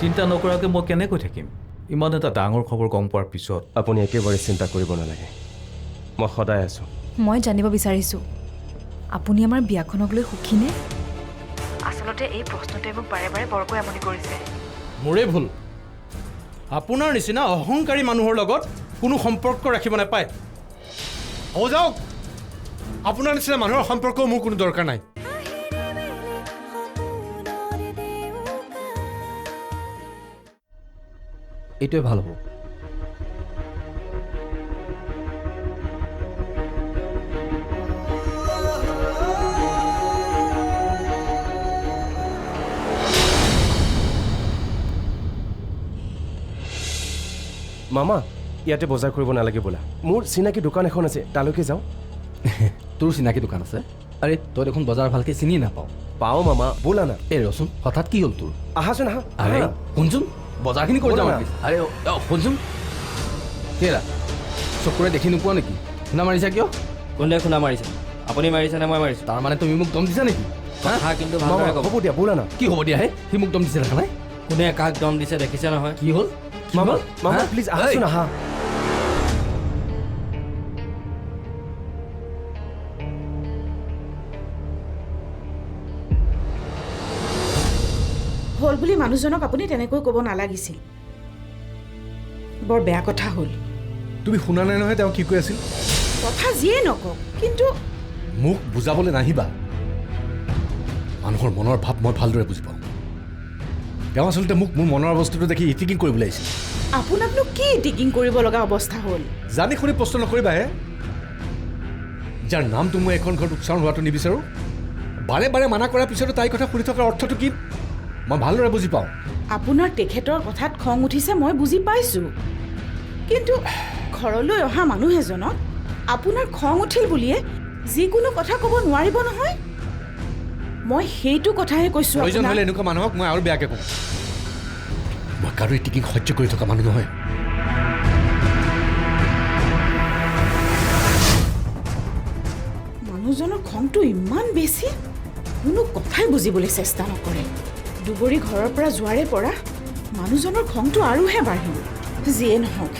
চিন্তা নকৰাকৈ মই কেনেকৈ থাকিম ইমান এটা ডাঙৰ খবৰ গম পোৱাৰ পিছত? আপুনি একেবাৰে চিন্তা কৰিব নালাগে, মই সদায় আছোঁ। মই জানিব বিচাৰিছোঁ আপুনি আমাৰ বিয়াখনক লৈ সুখীনে? আচলতে এই প্ৰশ্নটোৱে মোক বাৰে বাৰে বৰকৈ আমনি কৰিছে। মোৰে ভুল। আপোনাৰ নিচিনা অহংকাৰী মানুহৰ লগত কোনো সম্পৰ্ক ৰাখিব নাপায়। হ'ব যাওক, আপোনাৰ নিচিনা মানুহৰ সম্পৰ্ক মোৰ কোনো দৰকাৰ নাই। এইটোৱে ভাল হ'ব। মামা, ইয়াতে বজাৰ কৰিব নালাগে বোলা। মোৰ চিনাকি দোকান এখন আছে, তালৈকে যাওঁ। তোৰ চিনাকি দোকান আছে? আৰে তই দেখোন বজাৰ ভালকৈ চিনি নাপাওঁ। পাওঁ মামা, ব'লা না। এই ৰচোন, হঠাৎ কি হ'ল তোৰ? আহাচোন আহা। আৰে শুনচোন, বজাৰখিনি কৰি যাওঁ। ব'লা না। আৰে শুনচোন, কেৰা চকুৰে দেখি নোপোৱা নেকি? শুনা মাৰিছা কিয়? কোনে খুন্দা মাৰিছে? আপুনি মাৰিছে নে মই মাৰিছোঁ? তাৰমানে তুমি মোক দম দিছা নেকি? কথা কিন্তু মামা ভালদৰে ক'ব। হ'ব দিয়া, ব'লা না। কি হ'ব দিয়া হে? সি মোক দম দিছে দেখা নাই? কোনে কাক দম দিছে দেখিছে নহয়? কি হ'ল? কি মামা হ'ল? মামা হা? প্লিজ আহাচোন এই, আহা। হ'ল বুলি মানুহজনক আপুনি তেনেকৈ ক'ব নালাগিছিল। বৰ বেয়া কথা হ'ল। তুমি শুনা নাই নহয় তেওঁ কি কৈ আছিল? কথা যিয়ে নকওক, কিন্তু মোক বুজাবলৈ নাহিবা। মানুহৰ মনৰ ভাৱ মই ভালদৰে বুজি পাওঁ। তেওঁ আচলতে মোক মোৰ মনৰ বস্তুটো দেখি ইটিকিং কৰিবলৈ আহিছিল। আপোনাকনো কি টিকিং কৰিব লগা অৱস্থা হ'ল? জানি শুনি প্ৰশ্ন নকৰিবা হে। যাৰ নামটো মই এখন ঘৰত উচ্চাৰণ হোৱাটো নিবিচাৰোঁ, বাৰে বাৰে মানা কৰাৰ পিছতো তাইৰ কথা শুনি থকাৰ অৰ্থটো কি মই ভালদৰে বুজি পাওঁ। আপোনাৰ তেখেতৰ কথাত খং উঠিছে মই বুজি পাইছোঁ, কিন্তু ঘৰলৈ অহা মানুহ এজনক আপোনাৰ খং উঠিল বুলিয়ে যিকোনো কথা ক'ব নোৱাৰিব নহয়। মই সেইটো কথাহে কৈছোঁ। প্ৰয়োজন হ'লে এনেকুৱা মানুহক মই আৰু বেয়াকৈ কওঁ। মই কাৰো ইটিকিং সহ্য কৰি থকা মানুহ নহয়। মানুহজনৰ খংটো ইমান বেছি, কোনো কথাই বুজিবলৈ চেষ্টা নকৰে। দুবৰি ঘৰৰ পৰা যোৱাৰে পৰা মানুহজনৰ খংটো আৰুহে বাঢ়িল। যিয়ে নহওক,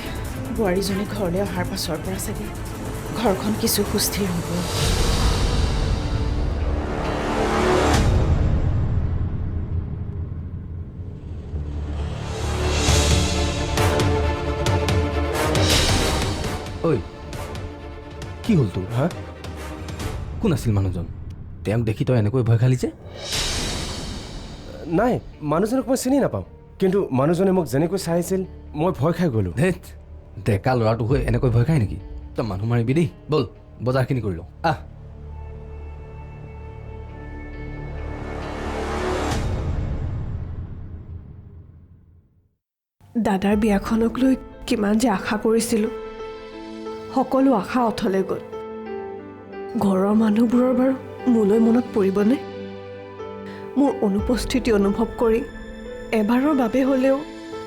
বোৱাৰীজনী ঘৰলৈ অহাৰ পাছৰ পৰা চাগে ঘৰখন কিছু সুস্থিৰ হ'ব। ঐ, কি হ'ল তোৰ? হা? কোন আছিল মানুহজন? তেওঁক দেখি তই এনেকৈ ভয় খালি যে? নাই, মানুহজনক মই চিনি নাপাওঁ, কিন্তু মানুহজনে মোক যেনেকৈ চাই আছিল মই ভয় খাই গ'লোঁ। ধেৎ, ডেকা ল'ৰাটো হৈ এনেকৈ ভয় খায় নেকি? তই মানুহ মাৰিবি দেই। ব'ল বজাৰখিনি কৰি লওঁ, আহ। দাদাৰ বিয়াখনক লৈ কিমান যে আশা কৰিছিলোঁ, সকলো আশা অথলে গ'ল। ঘৰৰ মানুহবোৰৰ বাৰু মোলৈ মনত পৰিবনে? মোৰ অনুপস্থিতি অনুভৱ কৰি এবাৰৰ বাবে হ'লেও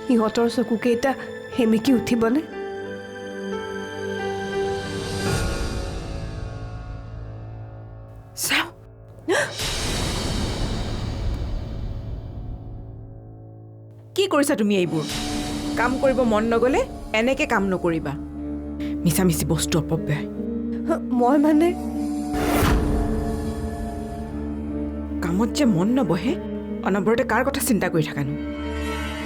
সিহঁতৰ চকুকেইটা সেমেকি উঠিবনে? চাওঁ, কি কৰিছা তুমি? এইবোৰ কাম কৰিব মন নগ'লে এনেকে কাম নকৰিবা। মিছামিছি বস্তু অপব্যয়। মই মানে কামত যে মন নবহে, অনবৰতে কাৰ কথা চিন্তা কৰি থাকানো?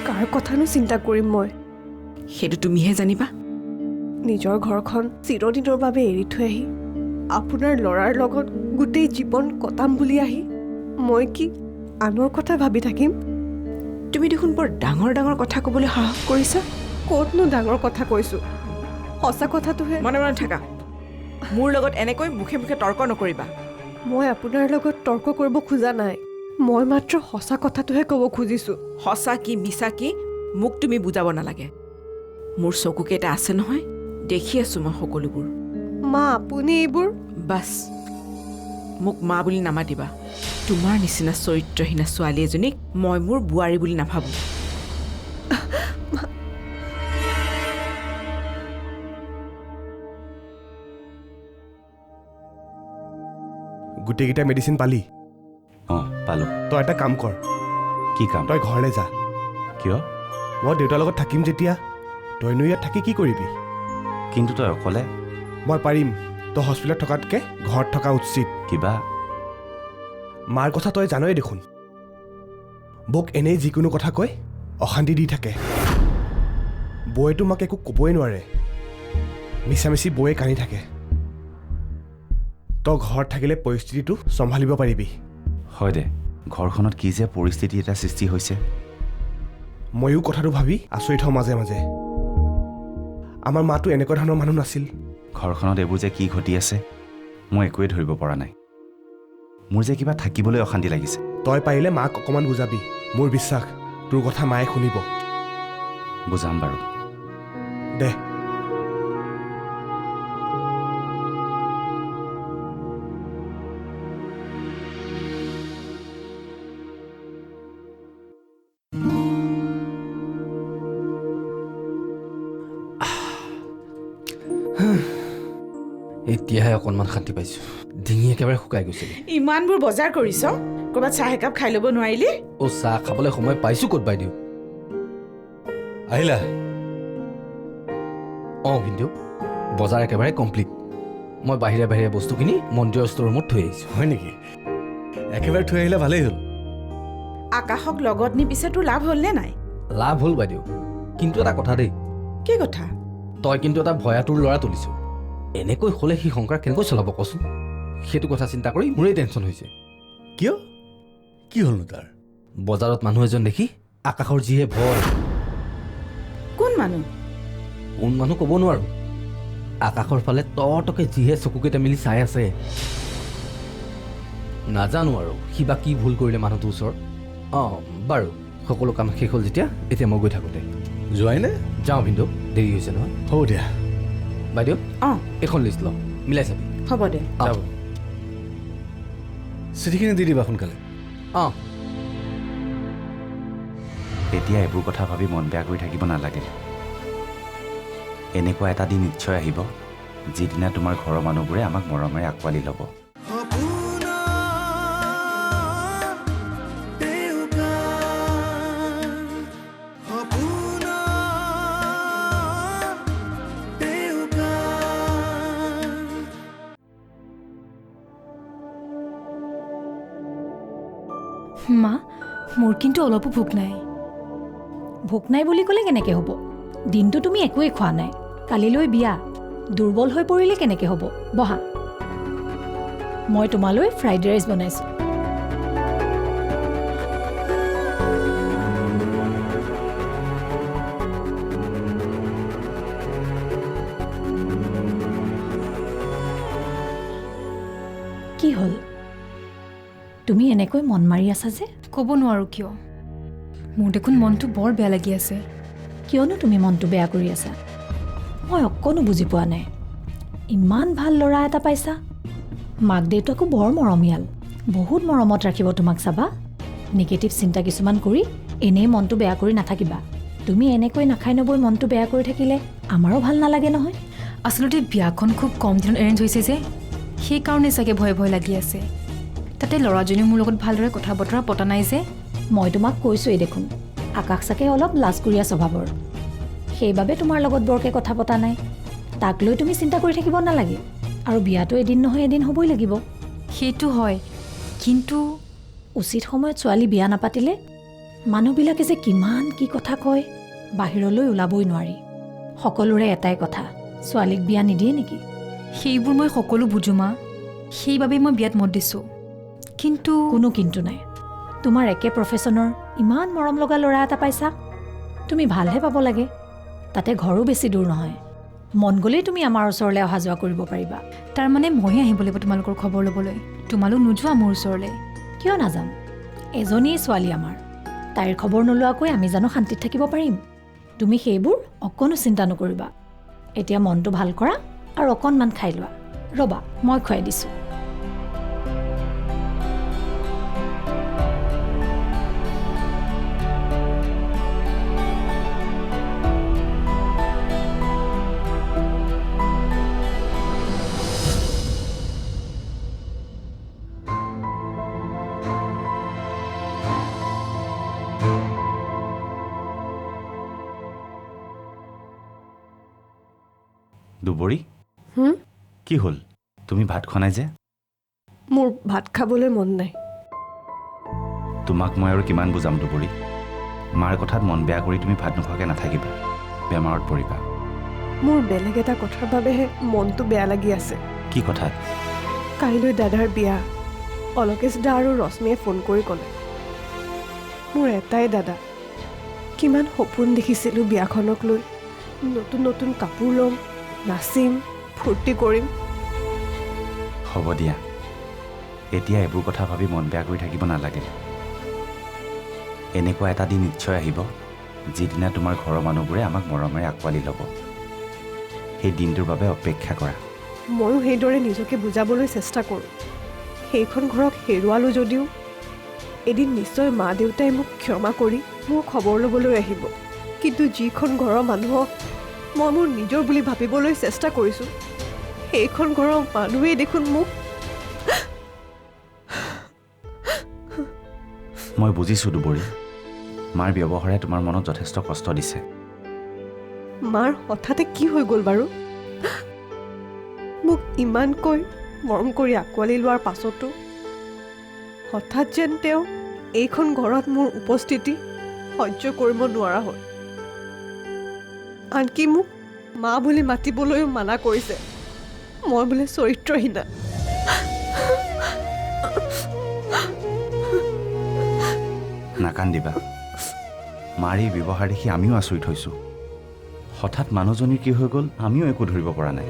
কাৰ কথানো চিন্তা কৰিম মই? সেইটো তুমিহে জানিবা। নিজৰ ঘৰখন চিৰদিনৰ বাবে এৰি থৈ আহি আপোনাৰ ল'ৰাৰ লগত গোটেই জীৱন কটাম বুলি আহি মই কি আনৰ কথা ভাবি থাকিম? তুমি দেখোন বৰ ডাঙৰ ডাঙৰ কথা ক'বলৈ সাহস কৰিছা। ক'তনো ডাঙৰ কথা কৈছোঁ? সঁচা কথাটোহে। মনে মনে থাকা। মোৰ লগত এনেকৈ মুখে মুখে তৰ্ক নকৰিবা। মই আপোনাৰ লগত তৰ্ক কৰিব খোজা নাই, মই মাত্ৰ সঁচা কথাটোহে ক'ব খুজিছোঁ। সঁচা কি মিছা কি মোক তুমি বুজাব নালাগে। মোৰ চকুকেইটা আছে নহয়, দেখি আছোঁ মই সকলোবোৰ। মা, আপুনি এইবোৰ বাছ, মোক মা বুলি নামাতিবা। তোমাৰ নিচিনা চৰিত্ৰহীনা ছোৱালী এজনীক মই মোৰ বোৱাৰী বুলি নাভাবোঁ। গোটেইকেইটা মেডিচিন পালি? অঁ পালোঁ। তই এটা কাম কৰ, কি কাম? তই ঘৰলৈ যা। কিয়? মই দেউতাৰ লগত থাকিম যেতিয়া তইনো ইয়াত থাকি কি কৰিবি? কিন্তু তই অকলে মই পাৰিম। তই হস্পিটেলত থকাতকৈ ঘৰত থকা উচিত। কিবা মাৰ কথা তই জানই দেখোন। বৌক এনেই যিকোনো কথা কৈ অশান্তি দি থাকে। বৌয়েতো মাক একো ক'বই নোৱাৰে। মিছামিছি বৌয়ে কান্দি থাকে। তই ঘৰত থাকিলে পৰিস্থিতিটো চম্ভালিব পাৰিবি। হয় দে, ঘৰখনত কি যে পৰিস্থিতি এটা সৃষ্টি হৈছে। ময়ো কথাটো ভাবি আচৰিত হওঁ মাজে মাজে। আমাৰ মাতো এনেকুৱা ধৰণৰ মানুহ নাছিল। ঘৰখনত এইবোৰ যে কি ঘটি আছে মই একোৱে ধৰিব পৰা নাই। মোৰ যে কিবা থাকিবলৈ অশান্তি লাগিছে। তই পাৰিলে মাক অকণমান বুজাবি। মোৰ বিশ্বাস তোৰ কথা মায়ে শুনিব। বুজাম বাৰু। দে এতিয়াহে অকণমান শান্তি পাইছোঁ। ডিঙি একেবাৰে শুকাই গৈছিলে। ইমানবোৰ বজাৰ কৰিছ, ক'ৰবাত চাহ একাপ খাই ল'ব নোৱাৰিলি? চাহ খাবলৈ সময় পাইছোঁ ক'ত বাইদেউ? আহিলা? ভিনদেউ, বজাৰ একেবাৰে কমপ্লিট। মই বাহিৰে বাহিৰে বস্তুখিনি মন্দিৰৰ ষ্ট'ৰ ৰুমত থৈ আহিছোঁ। হয় নেকি? একেবাৰে থৈ আহিলে ভালেই হ'ল। আকাশক লগত নি পিছে তোৰ লাভ হ'লনে নাই? লাভ হ'ল বাইদেউ, কিন্তু এটা কথা দেই। কি কথা? তই কিন্তু এটা ভয়াতুৰ ল'ৰা তুলিছ। এনেকৈ হ'লে সি সংসাৰ কেনেকৈ চলাব কচোন? সেইটো কথা চিন্তা কৰি মোৰেই টেনশ্যন হৈছে। কিয়? কি হ'লনো তাৰ? বজাৰত মানুহ এজন দেখি আকাশৰ যিহে ভয়। কোন মানুহ? কোন মানুহ ক'ব নোৱাৰোঁ। আকাশৰ ফালে তকে যিহে চকুকেইটা মেলি চাই আছে। নাজানো আৰু সি বা কি ভুল কৰিলে মানুহটোৰ ওচৰত। বাৰু সকলো কাম শেষ হ'ল যেতিয়া এতিয়া মই গৈ থাকোঁতে যোৱাই নে? যাওঁ ভিনদেউ, দেৰি হৈছে নহয়। হ'ব দিয়া। বাইদেউ অঁ এখন লিষ্ট ল, মিলাই চাবি। হ'ব দে। যাব। চিঠিখিনি দি দিবা সোনকালে। এতিয়া এইবোৰ কথা ভাবি মন বেয়া কৰি থাকিব নালাগে। এনেকুৱা এটা দিন নিশ্চয় আহিব যিদিনা তোমাৰ ঘৰৰ মানুহবোৰে আমাক মৰমেৰে আঁকোৱালি ল'ব। মা, মোৰ কিন্তু অলপো ভোক নাই। ভোক নাই বুলি ক'লে কেনেকৈ হ'ব? দিনটো তুমি একোৱেই খোৱা নাই। কালিলৈ বিয়া, দুৰ্বল হৈ পৰিলে কেনেকৈ হ'ব? বহা, মই তোমালৈ ফ্ৰাইড ৰাইচ বনাইছোঁ। কি হ'ল? তুমি এনেকৈ মন মাৰি আছা যে? ক'ব নোৱাৰোঁ কিয়। মোৰ দেখোন মনটো বৰ বেয়া লাগি আছে। কিয়নো তুমি মনটো বেয়া কৰি আছা? মই অকণো বুজি পোৱা নাই। ইমান ভাল ল'ৰা এটা পাইছা, মাক দেউতাকো বৰ মৰমীয়াল, বহুত মৰমত ৰাখিব তোমাক। চাবা, নিগেটিভ চিন্তা কিছুমান কৰি এনেই মনটো বেয়া কৰি নাথাকিবা। তুমি এনেকৈ নাখাই নবৈ মনটো বেয়া কৰি থাকিলে আমাৰো ভাল নালাগে নহয়। আচলতে বিয়াখন খুব কম দিনত এৰেঞ্জ হৈছে যে, সেইকাৰণে চাগে ভয় ভয় লাগি আছে। তাতে ল'ৰাজনীও মোৰ লগত ভালদৰে কথা বতৰা পতা নাই যে। মই তোমাক কৈছোঁৱেই দেখোন, আকাশ চাগে অলপ লাজকুৰীয়া স্বভাৱৰ, সেইবাবে তোমাৰ লগত বৰকৈ কথা পতা নাই। তাক লৈ তুমি চিন্তা কৰি থাকিব নালাগে। আৰু বিয়াটো এদিন নহয় এদিন হ'বই লাগিব। সেইটো হয়, কিন্তু উচিত সময়ত ছোৱালী বিয়া নাপাতিলে মানুহবিলাকে যে কিমান কি কথা কয়, বাহিৰলৈ ওলাবই নোৱাৰি। সকলোৰে এটাই কথা, ছোৱালীক বিয়া নিদিয়ে নেকি? সেইবোৰ মই সকলো বুজো মা, সেইবাবেই মই বিয়াত মত দিছোঁ। কিন্তু কোনো কিন্তু নাই। তোমাৰ একে প্ৰফেশ্যনৰ ইমান মৰম লগা ল'ৰা এটা পাইছা, তুমি ভালহে পাব লাগে। তাতে ঘৰো বেছি দূৰ নহয়, মন গ'লেই তুমি আমাৰ ওচৰলৈ অহা যোৱা কৰিব পাৰিবা। তাৰমানে মইহে আহিব লাগিব তোমালোকৰ খবৰ ল'বলৈ? তোমালোক নোযোৱা মোৰ ওচৰলৈ? কিয় নাযাম? এজনীয়ে ছোৱালী আমাৰ, তাইৰ খবৰ নোলোৱাকৈ আমি জানো শান্তিত থাকিব পাৰিম? তুমি সেইবোৰ অকণো চিন্তা নকৰিবা। এতিয়া মনটো ভাল কৰা আৰু অকণমান খাই লোৱা। ৰ'বা, মই খুৱাই দিছোঁ। দুবৰী হুম? কি হ'ল তুমি ভাত খোৱা নাই যে মোৰ ভাত খাবলৈ মন নাই তোমাক মই আৰু কিমান বুজাম দুবৰী মাৰ কথাত মন বেয়া কৰি তুমি ভাত নোখোৱাকৈ নাথাকিবা বেমাৰত পৰিবা মোৰ বেলেগ এটা কথাৰ বাবেহে মনটো বেয়া লাগি আছে কি কথা কাইলৈ দাদাৰ বিয়া অলকেশ দা আৰু ৰশ্মিয়ে ফোন কৰি ক'লে মোৰ এটাই দাদা কিমান সপোন দেখিছিলোঁ বিয়াখনক লৈ নতুন নতুন কাপোৰ ল'ম নাচিম ফূৰ্তি কৰিম হ'ব দিয়া এতিয়া এইবোৰ কথা ভাবি মন বেয়া কৰি থাকিব নালাগে এনেকুৱা এটা দিন নিশ্চয় আহিব যিদিনা তোমাৰ ঘৰৰ মানুহবোৰে আমাক মৰমেৰে আঁকোৱালি ল'ব সেই দিনটোৰ বাবে অপেক্ষা কৰা ময়ো সেইদৰে নিজকে বুজাবলৈ চেষ্টা কৰোঁ সেইখন ঘৰক হেৰুৱালোঁ যদিও এদিন নিশ্চয় মা দেউতাই মোক ক্ষমা কৰি মোৰ খবৰ ল'বলৈ আহিব কিন্তু যিখন ঘৰৰ মানুহক মই মোৰ নিজৰ বুলি ভাবিবলৈ চেষ্টা কৰিছোঁ সেইখন ঘৰৰ মানুহেই দেখোন মোক মই বুজিছোঁ দুবৰী মাৰ ব্যৱহাৰে তোমাৰ মনত যথেষ্ট কষ্ট দিছে মাৰ হঠাতে কি হৈ গ'ল বাৰু মোক ইমানকৈ মৰম কৰি আঁকোৱালি লোৱাৰ পাছতো হঠাৎ যেন তেওঁ এইখন ঘৰত মোৰ উপস্থিতি সহ্য কৰিব নোৱাৰা হ'ল আনকি মোক মা বুলি মাতিবলৈও মানা কৰিছে মই বোলে চৰিত্ৰহীনা নাকান্দিবা মাৰ এই ব্যৱহাৰ দেখি আমিও আচৰিত হৈছোঁ হঠাৎ মানুহজনীৰ কি হৈ গ'ল আমিও একো ধৰিব পৰা নাই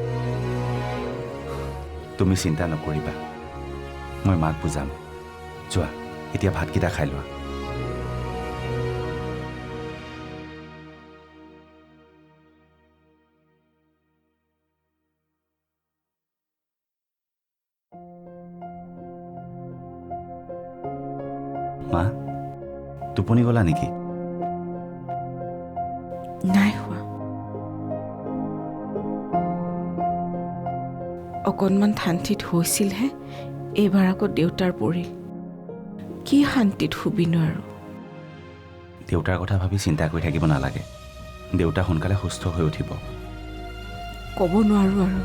তুমি চিন্তা নকৰিবা মই মাক বুজাম যোৱা এতিয়া ভাতকেইটা খাই লোৱা মা টোপনি গ'লা নেকি নাই হোৱা অকণমান শান্তিত হৈছিলহে এইবাৰ আকৌ দেউতাৰ পৰিল কি শান্তিত শুবিনো আৰু দেউতাৰ কথা ভাবি চিন্তা কৰি থাকিব নালাগে দেউতা সোনকালে সুস্থ হৈ উঠিব ক'ব নোৱাৰোঁ আৰু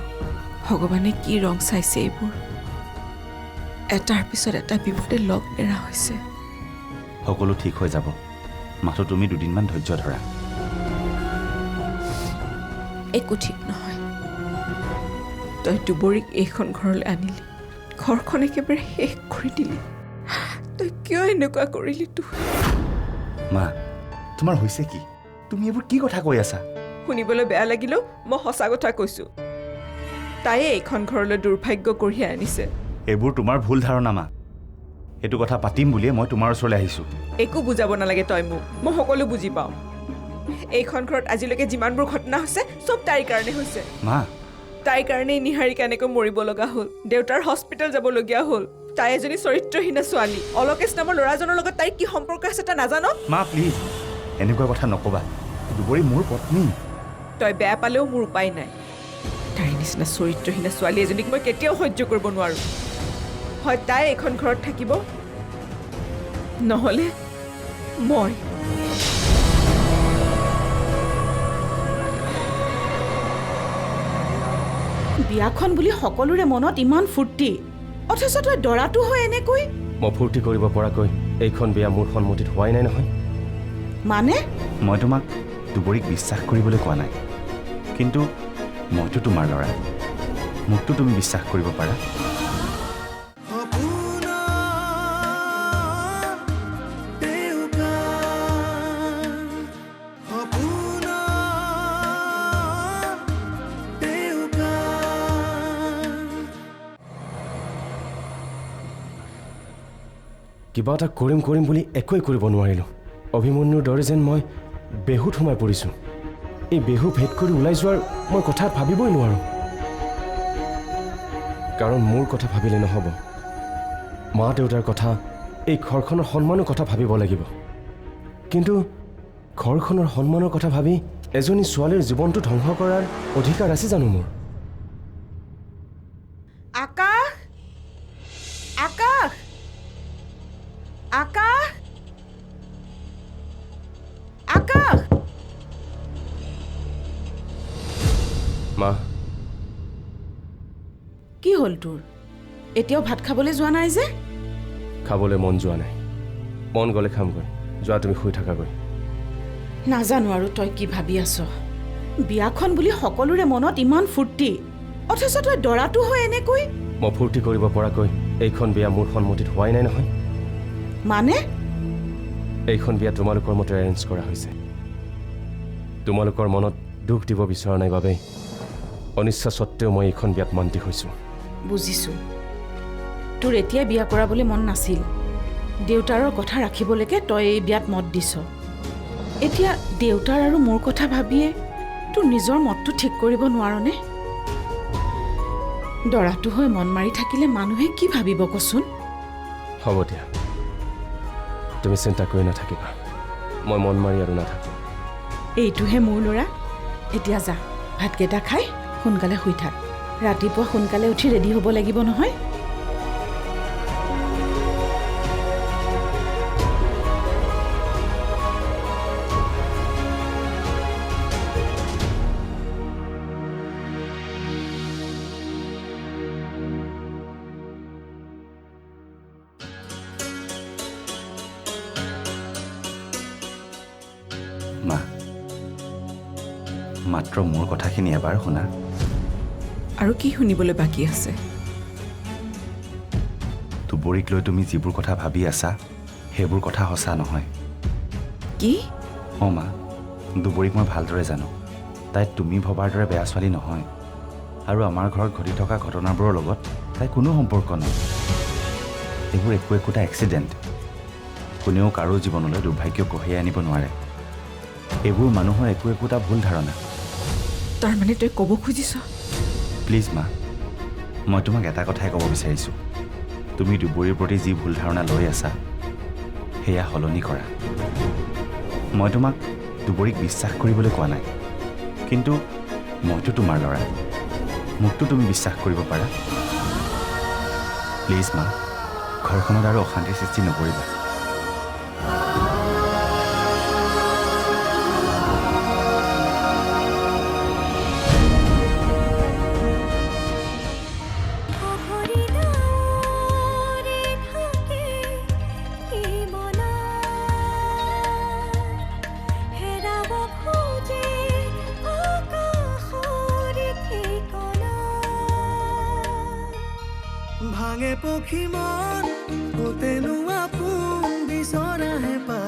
ভগৱানে কি ৰং চাইছে এইবোৰ এটাৰ পিছত এটা বিপদে লগ এৰা হৈছে সকলো ঠিক হৈ যাব মাথো তুমি দুদিনমান ধৈৰ্য ধৰা একো ঠিক নহয় তই দুবৰীক এইখন ঘৰলৈ আনিলি ঘৰখন একেবাৰে শেষ কৰি দিলি তই কিয় এনেকুৱা কৰিলি তোৰ মা তোমাৰ হৈছে কি তুমি এইবোৰ কি কথা কৈ আছা শুনিবলৈ বেয়া লাগিলেও মই সঁচা কথা কৈছোঁ তাইয়ে এইখন ঘৰলৈ দুৰ্ভাগ্য কঢ়িয়াই আনিছে এইবোৰ তোমাৰ ভুল ধাৰণা মা এইটো কথা পাতিম বুলিয়ে মই তোমাৰ ওচৰলৈ আহিছোঁ একো বুজাব নালাগে তই মোক মই সকলো বুজি পাওঁ এইখন ঘৰত আজিলৈকে যিমানবোৰ ঘটনা হৈছে চব তাইৰ কাৰণে হৈছে মা তাইৰ কাৰণেই নিহাৰিকা এনেকৈ মৰিব লগা হ'ল দেউতাৰ হস্পিটেল যাবলগীয়া হ'ল তাই এজনী চৰিত্ৰহীনা ছোৱালী অলকেশ নামৰ ল'ৰাজনৰ লগত তাইৰ কি সম্পৰ্ক আছে তা নাজানো মা প্লিজ এনেকুৱা কথা নক'বা দুবৰী মোৰ পত্নী তই বেয়া পালেও মোৰ উপায় নাই তাইৰ নিচিনা চৰিত্ৰহীনা ছোৱালী এজনীক মই কেতিয়াও সহ্য কৰিব নোৱাৰোঁ হয় তাই এইখন ঘৰত থাকিব নহ'লে মই বিয়াখন বুলি সকলোৰে মনত ইমান ফূৰ্তি অথচ তই দৰাটো হয় এনেকৈ মই ফূৰ্তি কৰিব পৰাকৈ এইখন বিয়া মোৰ সন্মতিত হোৱাই নাই নহয় মানে মই তোমাক দুবৰীক বিশ্বাস কৰিবলৈ কোৱা নাই কিন্তু মইতো তোমাৰ ল'ৰা মোকতো তুমি বিশ্বাস কৰিব পাৰা কিবা এটা কৰিম বুলি একোৱেই কৰিব নোৱাৰিলোঁ অভিমন্যুৰ দৰে যেন মই বেহুত সোমাই পৰিছোঁ এই বেহু ভেদ কৰি ওলাই যোৱাৰ মই কথা ভাবিবই নোৱাৰোঁ কাৰণ মোৰ কথা ভাবিলে নহ'ব মা দেউতাৰ কথা এই ঘৰখনৰ সন্মানৰ কথা ভাবিব লাগিব কিন্তু ঘৰখনৰ সন্মানৰ কথা ভাবি এজনী ছোৱালীৰ জীৱনটো ধ্বংস কৰাৰ অধিকাৰ আছে জানো মোৰ আকাশ আকাশ আকাশ আকাশ মা কি হ'ল তোৰ এতিয়াও ভাত খাবলৈ যোৱা নাই যে খাবলৈ মন যোৱা নাই মন গ'লে খামগৈ যোৱা তুমি শুই থাকাগৈ নাজানো আৰু তই কি ভাবি আছ বিয়াখন বুলি সকলোৰে মনত ইমান ফূৰ্তি অথচ তই দৰাটো হৈ এনেকৈ মই ফূৰ্তি কৰিব পৰাকৈ এইখন বিয়া মোৰ সন্মতিত হোৱাই নাই নহয় মানে এইখন বিয়া তোমালোকৰ মতে এৰেঞ্জ কৰা হৈছে তোমালোকৰ মনত দুখ দিব বিচৰা নাই বাবেই অনিচ্ছা সত্ত্বেও মই এইখন বিয়াত মান্তি হৈছোঁ বুজিছোঁ তোৰ এতিয়াই বিয়া কৰাবলৈ মন নাছিল দেউতাৰৰ কথা ৰাখিবলৈকে তই এই বিয়াত মত দিছ এতিয়া দেউতাৰ আৰু মোৰ কথা ভাবিয়ে তোৰ নিজৰ মতটো ঠিক কৰিব নোৱাৰনে দৰাটো হৈ মন মাৰি থাকিলে মানুহে কি ভাবিব কচোন হ'ব দিয়া তুমি চিন্তা কৰি নাথাকিবা মই মন মাৰি আৰু নাথাকোঁ এইটোহে মোৰ ল'ৰা এতিয়া যা ভাতকেইটা খাই সোনকালে শুই থাক ৰাতিপুৱা সোনকালে উঠি ৰেডি হ'ব লাগিব নহয় মা মাত্ৰ মোৰ কথাখিনি এবাৰ শুনা আৰু কি শুনিবলৈ বাকী আছে দুবৰীক লৈ তুমি যিবোৰ কথা ভাবি আছা সেইবোৰ কথা সঁচা নহয় কি অঁ মা দুবৰীক মই ভালদৰে জানো তাই তুমি ভবাৰ দৰে বেয়া ছোৱালী নহয় আৰু আমাৰ ঘৰত ঘটি থকা ঘটনাবোৰৰ লগত তাই কোনো সম্পৰ্ক নাই এইবোৰ একোটা এক্সিডেণ্ট কোনেও কাৰো জীৱনলৈ দুৰ্ভাগ্য কঢ়িয়াই আনিব নোৱাৰে এইবোৰ মানুহৰ একোটা ভুল ধাৰণা তাৰমানে তই ক'ব খুজিছ প্লিজ মা মই তোমাক এটা কথাই ক'ব বিচাৰিছোঁ তুমি দুবৰীৰ প্ৰতি যি ভুল ধাৰণা লৈ আছা সেয়া সলনি কৰা মই তোমাক দুবৰীক বিশ্বাস কৰিবলৈ কোৱা নাই কিন্তু মইতো তোমাৰ ল'ৰা মোকতো তুমি বিশ্বাস কৰিব পাৰা প্লিজ মা ঘৰখনত আৰু অশান্তিৰ সৃষ্টি নকৰিবা ভাঙে পক্ষী মন তেনো আপোন বিচৰাহে পা